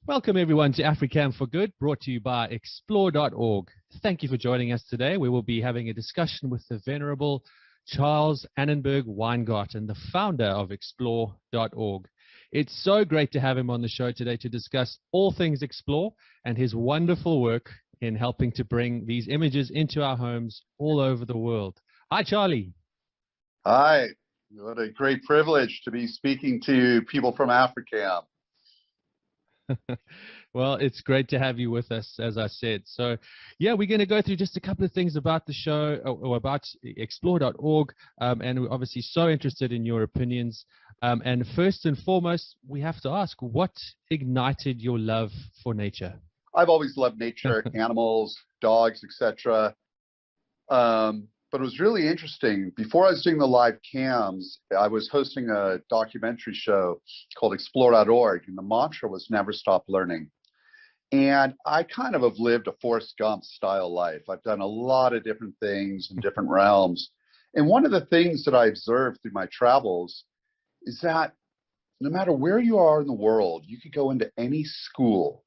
Welcome everyone to Africam4Good, brought to you by explore.org. Thank you for joining us today. We will be having a discussion with the Venerable Charles Annenberg Weingarten, the founder of explore.org. It's so great to have him on the show today to discuss all things Explore and his wonderful work in helping to bring these images into our homes all over the world. Hi, Charlie. Hi. What a great privilege to be speaking to people from Africam. Well, it's great to have you with us, as I said. So, yeah, we're going to go through just a couple of things about the show or about explore.org. And we're obviously so interested in your opinions. And first and foremost, we have to ask, what ignited your love for nature? I've always loved nature, animals, dogs, etc. But it was really interesting. Before I was doing the live cams, I was hosting a documentary show called explore.org, and the mantra was never stop learning. And I kind of have lived a Forrest Gump style life. I've done a lot of different things in different realms. And one of the things that I observed through my travels is that no matter where you are in the world, you could go into any school,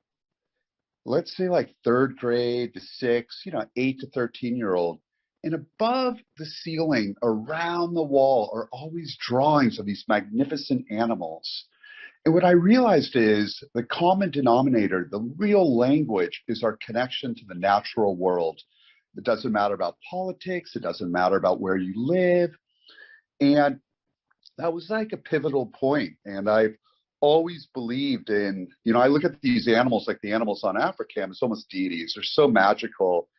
let's say like third grade to 6, 8 to 13-year-old, and above the ceiling, around the wall, are always drawings of these magnificent animals. And what I realized is the common denominator, the real language, is our connection to the natural world. It doesn't matter about politics. It doesn't matter about where you live. And that was like a pivotal point. And I've always believed in, I look at these animals like the animals on Africam, it's almost deities. They're so magical.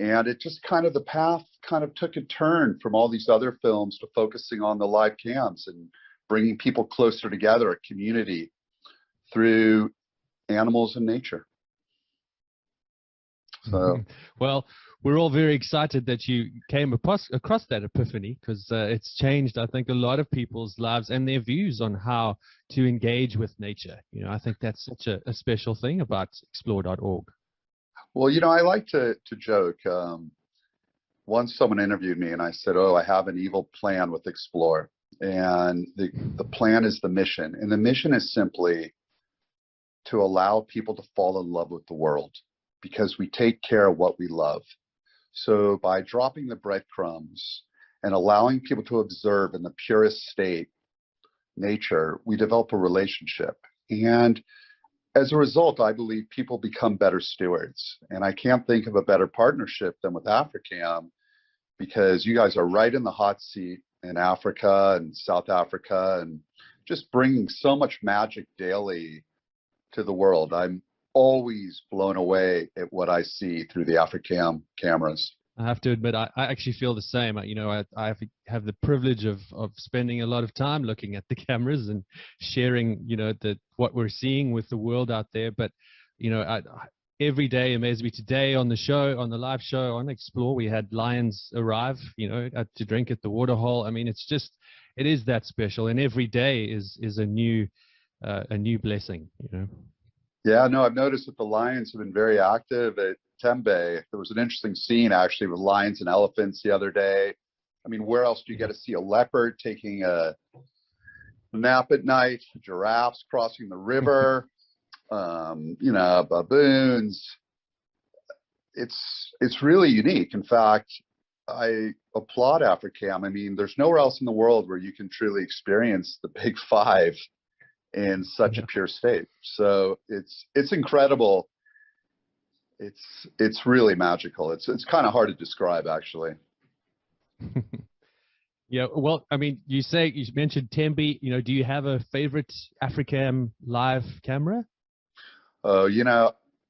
And it just kind of, the path kind of took a turn from all these other films to focusing on the live cams and bringing people closer together, a community through animals and nature. So, well, we're all very excited that you came across that epiphany, because it's changed, I think, a lot of people's lives and their views on how to engage with nature. I think that's such a special thing about explore.org. Well, I like to joke. Once someone interviewed me and I said, I have an evil plan with Explore. And the plan is the mission. And the mission is simply to allow people to fall in love with the world, because we take care of what we love. So by dropping the breadcrumbs and allowing people to observe in the purest state nature, we develop a relationship. And as a result, I believe people become better stewards. And I can't think of a better partnership than with Africam, because you guys are right in the hot seat in Africa and South Africa, and just bringing so much magic daily to the world. I'm always blown away at what I see through the Africam cameras. I have to admit, I actually feel the same. I have the privilege of spending a lot of time looking at the cameras and sharing, what we're seeing with the world out there. But, every day amazes me. Today on the live show on Explore, we had lions arrive, to drink at the waterhole. I mean, it is that special. And every day is a new blessing, Yeah, no, I've noticed that the lions have been very active at Tembe. There was an interesting scene actually with lions and elephants the other day. I mean, where else do you get to see a leopard taking a nap at night, giraffes crossing the river, baboons? It's really unique. In fact, I applaud Africam. I mean, there's nowhere else in the world where you can truly experience the big five in such a pure state. So it's incredible. It's really magical. It's kind of hard to describe, actually. Yeah, well, I mean, you mentioned Tembe. Do you have a favorite Africam live camera? Oh,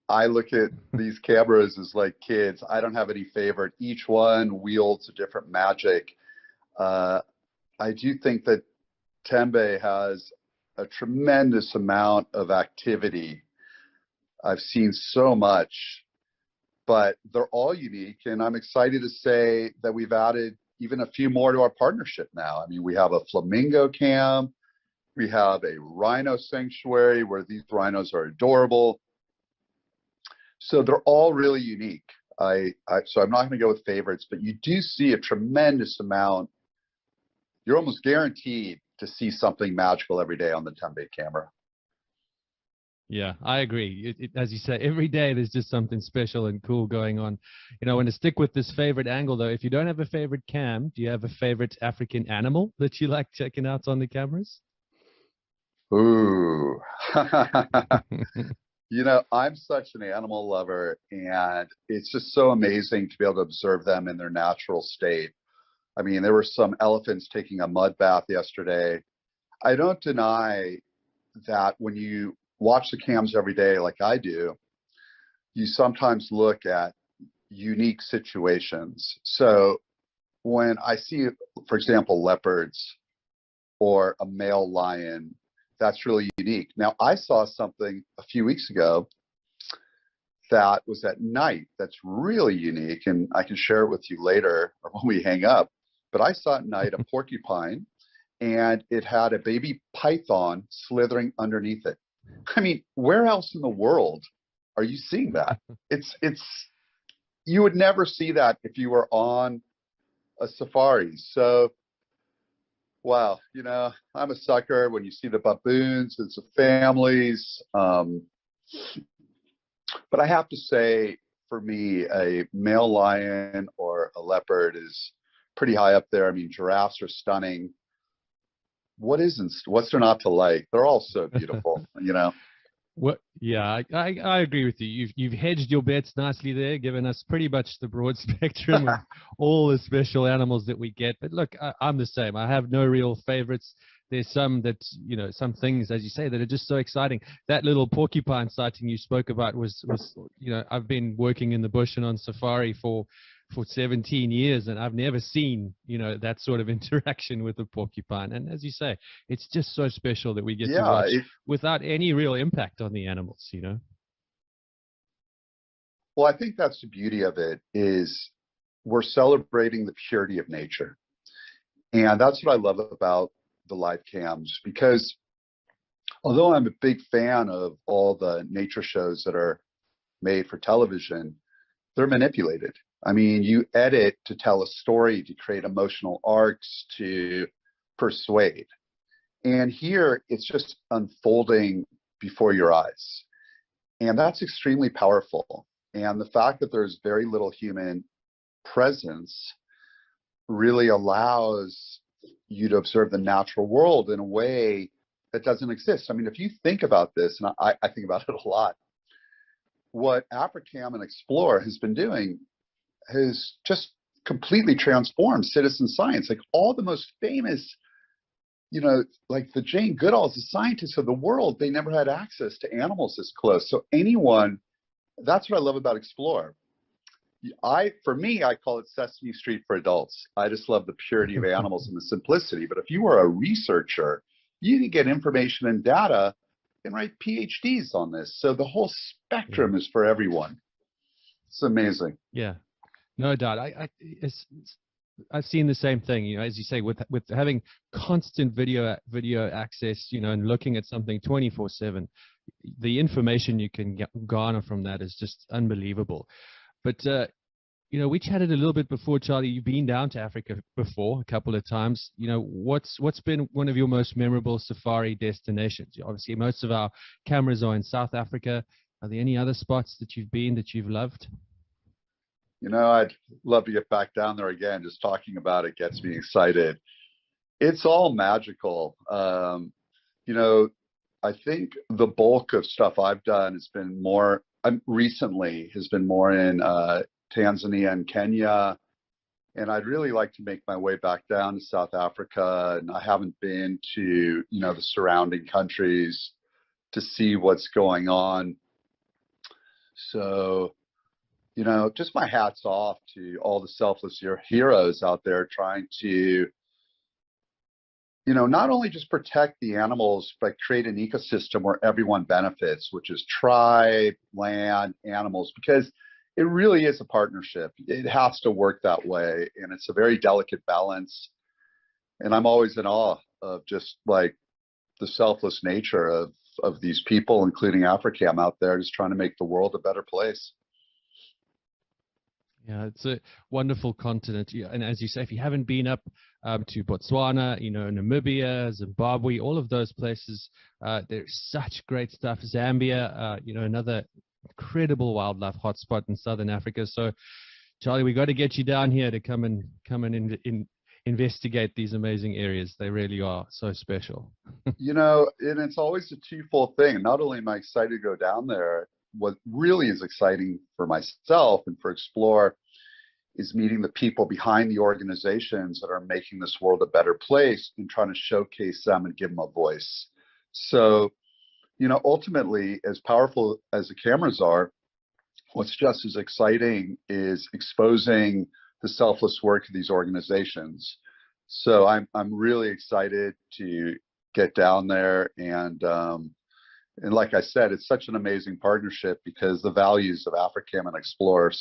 I look at these cameras as like kids. I don't have any favorite. Each one wields a different magic. I do think that Tembe has a tremendous amount of activity. I've seen so much, but they're all unique. And I'm excited to say that we've added even a few more to our partnership now. I mean, we have a flamingo cam. We have a rhino sanctuary where these rhinos are adorable. So they're all really unique. So I'm not going to go with favorites, but you do see a tremendous amount. You're almost guaranteed to see something magical every day on the Tembe camera. Yeah, I agree. As you say, every day there's just something special and cool going on. I want to stick with this favorite angle, though. If you don't have a favorite cam, do you have a favorite African animal that you like checking out on the cameras? Ooh. I'm such an animal lover, and it's just so amazing to be able to observe them in their natural state. I mean, there were some elephants taking a mud bath yesterday. I don't deny that when you watch the cams every day, like I do, you sometimes look at unique situations. So when I see, for example, leopards or a male lion, that's really unique. Now, I saw something a few weeks ago that was at night that's really unique, and I can share it with you later or when we hang up. But I saw at night a porcupine, and it had a baby python slithering underneath it. I mean, where else in the world are you seeing that? It's you would never see that if you were on a safari. So, wow, I'm a sucker when you see the baboons, it's the families. But I have to say, for me, a male lion or a leopard is pretty high up there. I mean, giraffes are stunning. What's there not to like? They're all so beautiful. What? Yeah, I agree with you. You've hedged your bets nicely there, giving us pretty much the broad spectrum of all the special animals that we get. But look, I'm the same. I have no real favorites. There's some that, some things, as you say, that are just so exciting. That little porcupine sighting you spoke about was, I've been working in the bush and on safari for 17 years, and I've never seen, that sort of interaction with a porcupine. And as you say, it's just so special that we get to watch without any real impact on the animals. Well, I think that's the beauty of it, is we're celebrating the purity of nature. And that's what I love about the live cams, because although I'm a big fan of all the nature shows that are made for television, they're manipulated. I mean, you edit to tell a story, to create emotional arcs, to persuade. And here it's just unfolding before your eyes. And that's extremely powerful. And the fact that there's very little human presence really allows you to observe the natural world in a way that doesn't exist. I mean, if you think about this, and I think about it a lot, what Africam and Explore has been doing has just completely transformed citizen science. Like all the most famous, like the Jane Goodalls, the scientists of the world, they never had access to animals this close. So that's what I love about Explore. For me, I call it Sesame Street for adults. I just love the purity of animals and the simplicity. But if you were a researcher, you can get information and data and write PhDs on this. So the whole spectrum is for everyone. It's amazing. Yeah, no doubt. I've seen the same thing. As you say, with having constant video access, and looking at something 24/7, the information you can garner from that is just unbelievable. But we chatted a little bit before, Charlie. You've been down to Africa before a couple of times. What's been one of your most memorable safari destinations? Obviously, most of our cameras are in South Africa. Are there any other spots that you've been that you've loved? I'd love to get back down there again. Just talking about it gets me excited. It's all magical. I think the bulk of stuff I've done has been more recently in Tanzania and Kenya. And I'd really like to make my way back down to South Africa. And I haven't been to, the surrounding countries to see what's going on. So, just my hat's off to all the selfless heroes out there trying to, not only just protect the animals, but create an ecosystem where everyone benefits, which is tribe, land, animals, because it really is a partnership. It has to work that way. And it's a very delicate balance. And I'm always in awe of just like the selfless nature of these people, including Africam out there, just trying to make the world a better place. Yeah, it's a wonderful continent. Yeah, and as you say, if you haven't been up to Botswana, Namibia, Zimbabwe, all of those places, there's such great stuff. Zambia, another incredible wildlife hotspot in Southern Africa. So, Charlie, we got to get you down here to come and investigate these amazing areas. They really are so special. And it's always a twofold thing. Not only am I excited to go down there, what really is exciting for myself and for Explore is meeting the people behind the organizations that are making this world a better place and trying to showcase them and give them a voice. So, ultimately, as powerful as the cameras are, what's just as exciting is exposing the selfless work of these organizations. So I'm really excited to get down there, and like I said, it's such an amazing partnership because the values of Africam and Explore,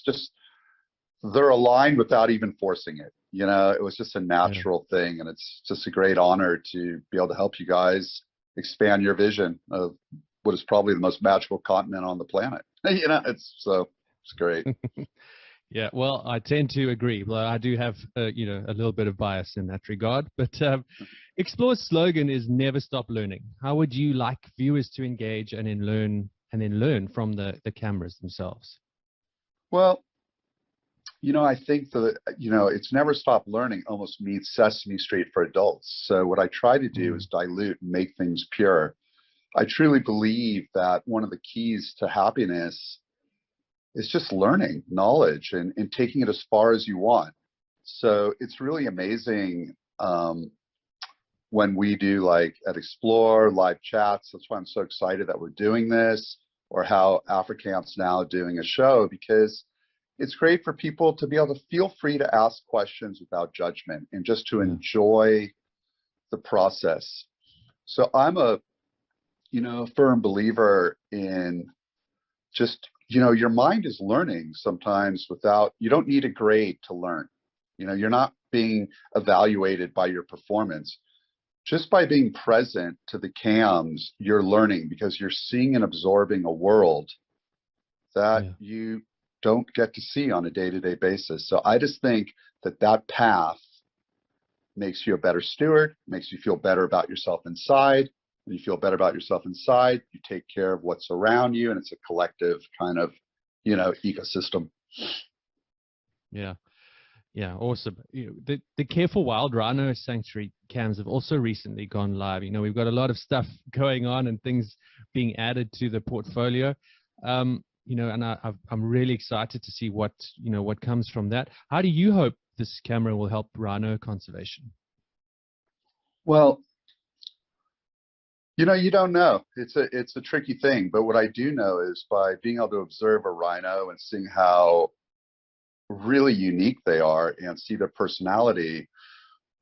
they're aligned without even forcing it. It was just a natural thing, and it's just a great honor to be able to help you guys expand your vision of what is probably the most magical continent on the planet. It's great. Yeah, well, I tend to agree. Well, I do have, a little bit of bias in that regard. But Explore's slogan is "Never stop learning." How would you like viewers to engage and then learn from the cameras themselves? Well, I think that it's "Never stop learning" almost means Sesame Street for adults. So what I try to do is dilute and make things pure. I truly believe that one of the keys to happiness is just learning knowledge and taking it as far as you want. So it's really amazing when we do, like at Explore, live chats. That's why I'm so excited that we're doing this, or how Africam's now doing a show, because it's great for people to be able to feel free to ask questions without judgment and just to enjoy the process. So I'm a firm believer in just your mind is learning sometimes you don't need a grade to learn. You're not being evaluated by your performance. Just by being present to the cams, you're learning, because you're seeing and absorbing a world that you don't get to see on a day-to-day basis. So I just think that path makes you a better steward, makes you feel better about yourself inside. When you feel better about yourself inside, you take care of what's around you, and it's a collective kind of, ecosystem. Yeah. Yeah, awesome. The Careful Wild Rhino Sanctuary cams have also recently gone live. We've got a lot of stuff going on and things being added to the portfolio. And I'm really excited to see what comes from that. How do you hope this camera will help rhino conservation? Well, you don't know. It's a tricky thing. But what I do know is, by being able to observe a rhino and seeing how really unique they are and see their personality,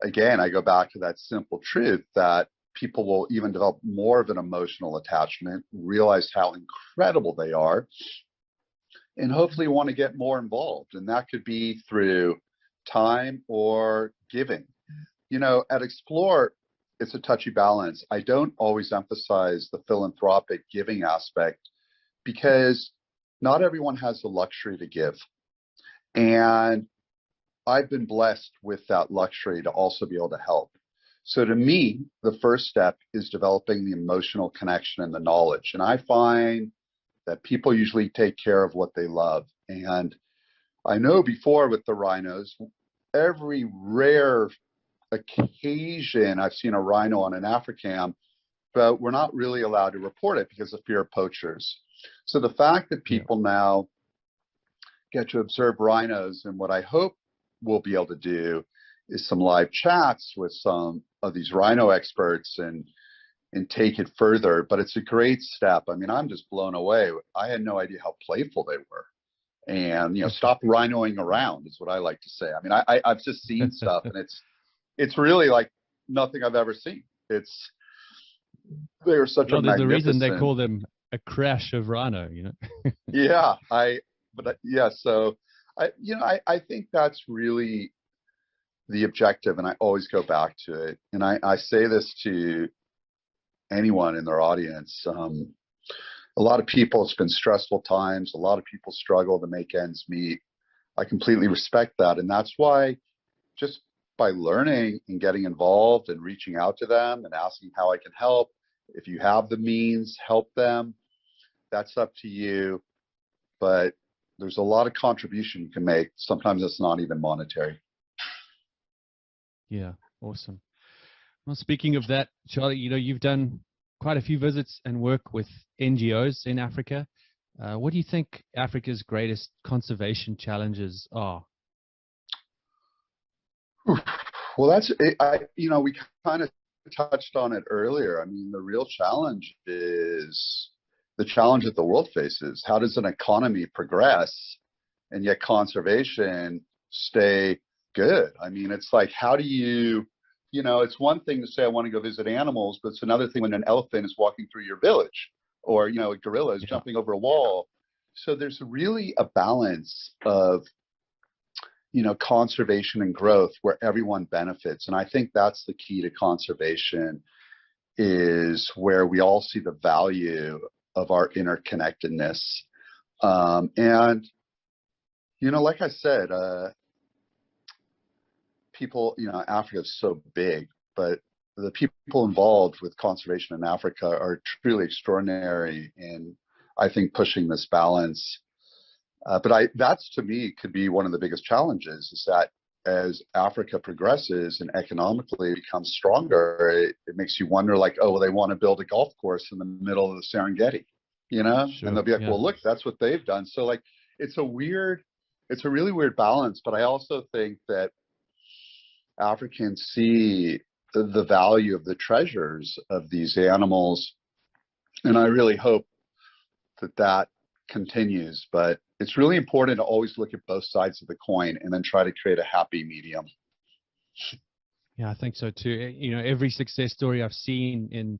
again, I go back to that simple truth that people will even develop more of an emotional attachment, realize how incredible they are, and hopefully want to get more involved. And that could be through time or giving. At Explore, it's a touchy balance. I don't always emphasize the philanthropic giving aspect, because not everyone has the luxury to give. And I've been blessed with that luxury to also be able to help. So to me, the first step is developing the emotional connection and the knowledge. And I find that people usually take care of what they love. And I know before with the rhinos, every rare occasion I've seen a rhino on an Africam, but we're not really allowed to report it because of fear of poachers. So the fact that people now get to observe rhinos, and what I hope we'll be able to do is some live chats with some of these rhino experts and take it further. But it's a great step. I mean, I'm just blown away. I had no idea how playful they were. And stop rhinoing around is what I like to say. I mean, I've just seen stuff, and it's really like nothing I've ever seen. They're such a magnificent. There's a reason they call them a crash of rhino. Yeah, So I think that's really the objective, and I always go back to it. And I say this to anyone in their audience. A lot of people, it's been stressful times. A lot of people struggle to make ends meet. I completely respect that. And that's why just by learning and getting involved and reaching out to them and asking how I can help, if you have the means, help them. That's up to you. But there's a lot of contribution you can make. Sometimes it's not even monetary. Yeah, awesome. Well, speaking of that, Charlie, you've done quite a few visits and work with NGOs in Africa. What do you think Africa's greatest conservation challenges are? Well, that's it. We kind of touched on it earlier. I mean, the real challenge is the challenge that the world faces. How does an economy progress and yet conservation stay good? I mean, it's like, how do it's one thing to say, I want to go visit animals, but it's another thing when an elephant is walking through your village or, a gorilla is jumping over a wall. So there's really a balance of, conservation and growth where everyone benefits. And I think that's the key to conservation, is where we all see the value of our interconnectedness. And, like I said, people, Africa is so big, but the people involved with conservation in Africa are truly extraordinary in, I think, pushing this balance. But that's, to me, could be one of the biggest challenges, is that as Africa progresses and economically becomes stronger, it makes you wonder, like, oh, well, they want to build a golf course in the middle of the Serengeti, Sure, and they'll be like, yeah. well, look, that's what they've done. So, like, it's a really weird balance. But I also think that Africans see the value of the treasures of these animals, and I really hope that continues. But it's really important to always look at both sides of the coin and then try to create a happy medium. Yeah, I think so too. Every success story I've seen in,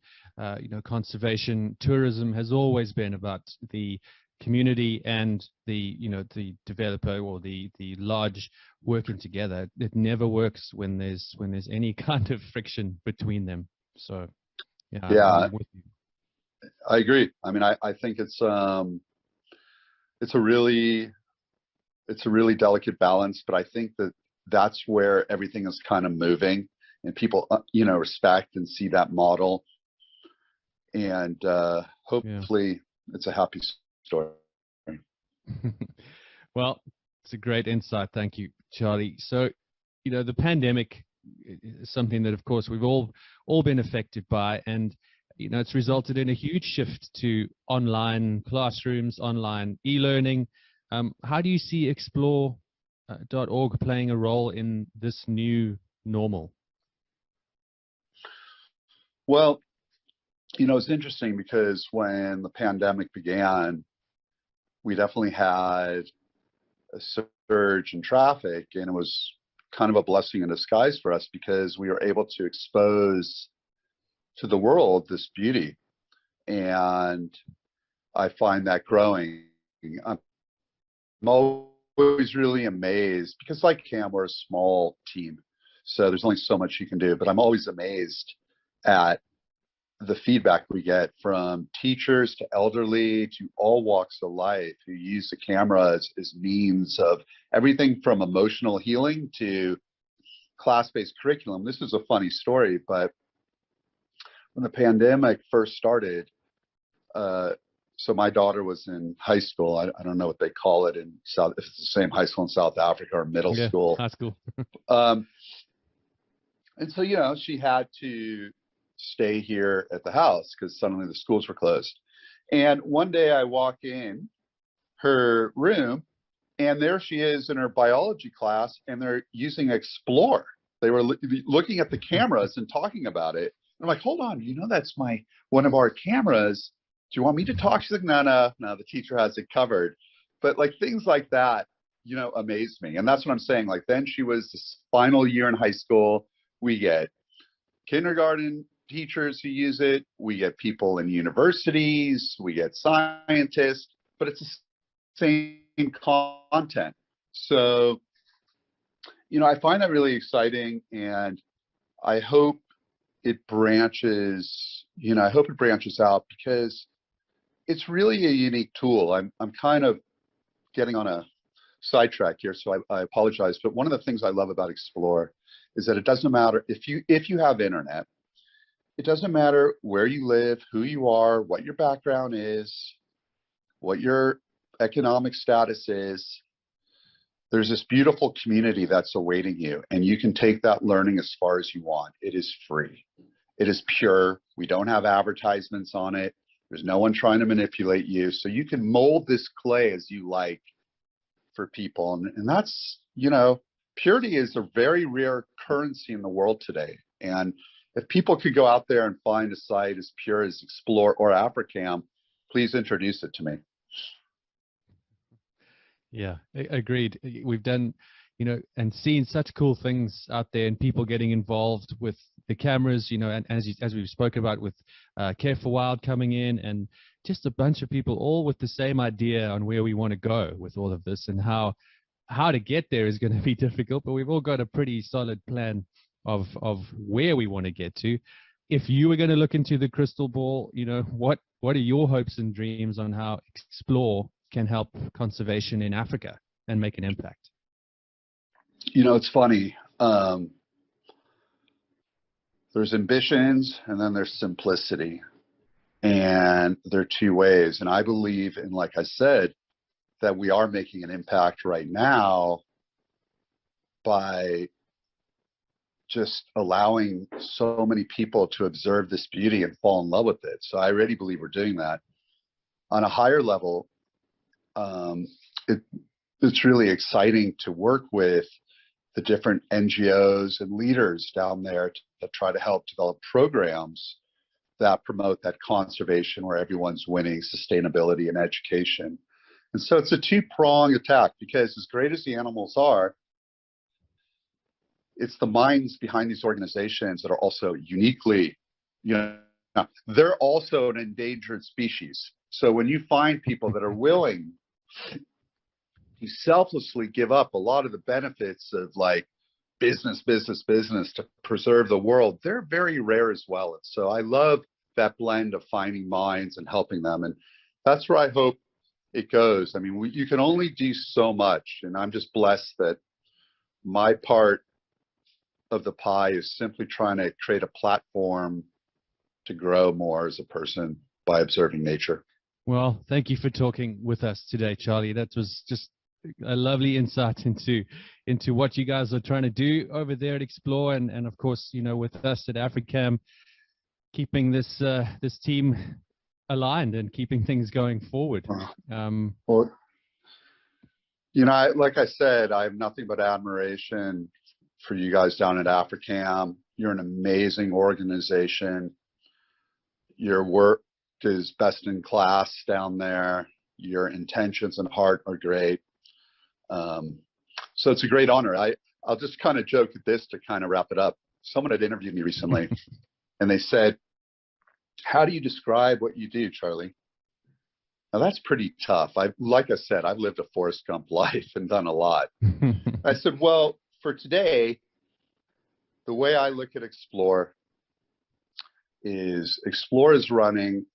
conservation tourism has always been about the community and the developer or the large working together. It never works when there's any kind of friction between them. So yeah, I'm with you. I agree. I mean, I think it's a really delicate balance, but I think that's where everything is kind of moving, and people respect and see that model, and hopefully it's a happy story. Well, it's a great insight. Thank you, Charlie. So, the pandemic is something that, of course, we've all been affected by, and it's resulted in a huge shift to online classrooms, online e-learning. How do you see Explore.org playing a role in this new normal? Well, it's interesting because when the pandemic began, we definitely had a surge in traffic, and it was kind of a blessing in disguise for us because we were able to expose to the world this beauty. And I find that growing. I'm always really amazed because, like Cam, we're a small team, so there's only so much you can do, but I'm always amazed at the feedback we get from teachers to elderly to all walks of life who use the camera as means of everything from emotional healing to class-based curriculum. This is a funny story, but when the pandemic first started, so my daughter was in high school. I don't know what they call it in South, if it's the same high school in South Africa or middle school. High school. And so, she had to stay here at the house because suddenly the schools were closed. And one day I walk in her room, and there she is in her biology class, and they're using Explore. They were looking at the cameras and talking about it. I'm like, hold on, that's one of our cameras. Do you want me to talk? She's like, no, the teacher has it covered. But like things like that, amaze me. And that's what I'm saying. Like, then she was this final year in high school. We get kindergarten teachers who use it. We get people in universities. We get scientists. But it's the same content. So, I find that really exciting. And I hope it branches out because it's really a unique tool. I'm kind of getting on a sidetrack here, so I apologize. But one of the things I love about Explore is that it doesn't matter if you have internet. It doesn't matter where you live, who you are, what your background is, what your economic status is. There's this beautiful community that's awaiting you, and you can take that learning as far as you want. It is free. It is pure. We don't have advertisements on it. There's no one trying to manipulate you. So you can mold this clay as you like for people. And that's, purity is a very rare currency in the world today. And if people could go out there and find a site as pure as Explore or Africam, please introduce it to me. Yeah, agreed. We've done, and seen such cool things out there, and people getting involved with the cameras, and as we've spoken about with Care for Wild coming in, and just a bunch of people all with the same idea on where we want to go with all of this, and how to get there is going to be difficult, but we've all got a pretty solid plan of where we want to get to. If you were going to look into the crystal ball, what are your hopes and dreams on how Explore can help conservation in Africa and make an impact? It's funny. There's ambitions and then there's simplicity. And there are two ways. And I believe, and like I said, that we are making an impact right now by just allowing so many people to observe this beauty and fall in love with it. So I really believe we're doing that. On a higher level, it's really exciting to work with the different NGOs and leaders down there to try to help develop programs that promote that conservation where everyone's winning, sustainability and education. And so it's a two-pronged attack, because as great as the animals are, it's the minds behind these organizations that are also uniquely, they're also an endangered species. So when you find people that are willing to selflessly give up a lot of the benefits of like business to preserve the world, they're very rare as well. And so I love that blend of finding minds and helping them. And that's where I hope it goes. I mean, you can only do so much. And I'm just blessed that my part of the pie is simply trying to create a platform to grow more as a person by observing nature. Well, thank you for talking with us today, Charlie. That was just a lovely insight into what you guys are trying to do over there at Explore, and of course, with us at Africam, keeping this team aligned and keeping things going forward. Well, like I said, I have nothing but admiration for you guys down at Africam. You're an amazing organization. Your work is best in class down there. Your intentions and heart are great. So it's a great honor. I'll just kind of joke at this to kind of wrap it up. Someone had interviewed me recently and they said, "How do you describe what you do, Charlie?" Now that's pretty tough. Like I said, I've lived a Forrest Gump life and done a lot. I said, well, for today, the way I look at Explore is Explore is running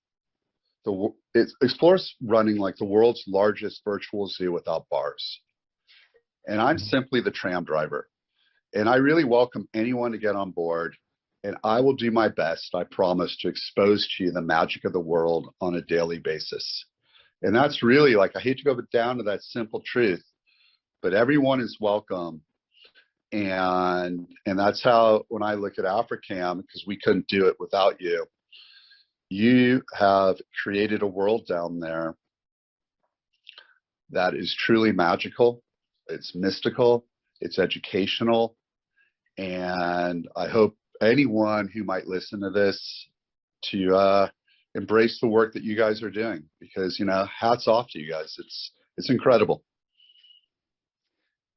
like the world's largest virtual zoo without bars. And I'm simply the tram driver. And I really welcome anyone to get on board. And I will do my best, I promise, to expose to you the magic of the world on a daily basis. And that's really, like, I hate to go down to that simple truth, but everyone is welcome. And that's how, when I look at Africam, because we couldn't do it without you, you have created a world down there that is truly magical. It's mystical, it's educational, and I hope anyone who might listen to this to embrace the work that you guys are doing, because hats off to you guys. It's incredible.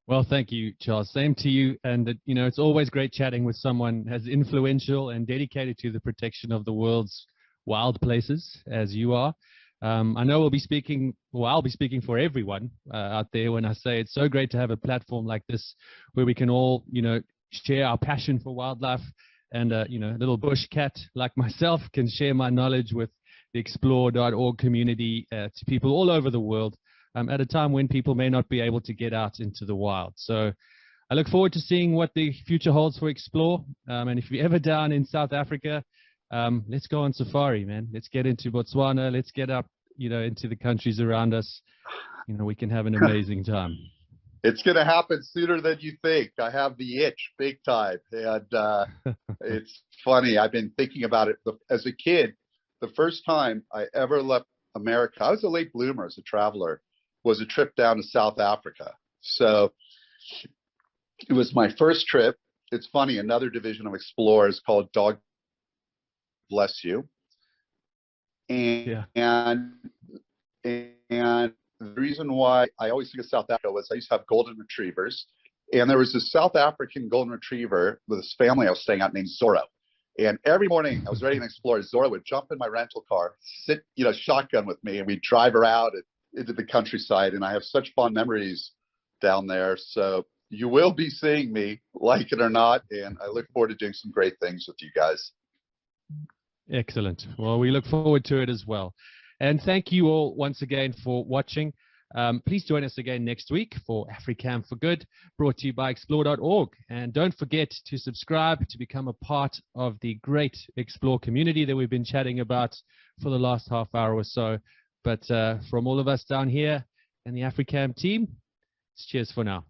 Well, thank you, Charles. Same to you. And it's always great chatting with someone as influential and dedicated to the protection of the world's wild places as you are. I know I'll be speaking for everyone out there when I say it's so great to have a platform like this where we can all, share our passion for wildlife, and a little bush cat like myself can share my knowledge with the explore.org community to people all over the world at a time when people may not be able to get out into the wild. So I look forward to seeing what the future holds for Explore. And if you're ever down in South Africa, let's go on safari, man. Let's get into Botswana. Let's get up, into the countries around us. We can have an amazing time. It's going to happen sooner than you think. I have the itch big time. And it's funny. I've been thinking about it. As a kid, the first time I ever left America, I was a late bloomer as a traveler, was a trip down to South Africa. So it was my first trip. It's funny. Another division of Explore is called Dog Bless You. And the reason why I always think of South Africa was I used to have golden retrievers. And there was this South African golden retriever with this family I was staying at named Zorro. And every morning I was ready to explore. Zorro would jump in my rental car, sit, shotgun with me, and we'd drive her out into the countryside. And I have such fond memories down there. So you will be seeing me, like it or not. And I look forward to doing some great things with you guys. Excellent. Well, we look forward to it as well. And thank you all once again for watching. Please join us again next week for Africam4Good, brought to you by explore.org. And don't forget to subscribe to become a part of the great Explore community that we've been chatting about for the last half hour or so. But from all of us down here and the Africam team, cheers for now.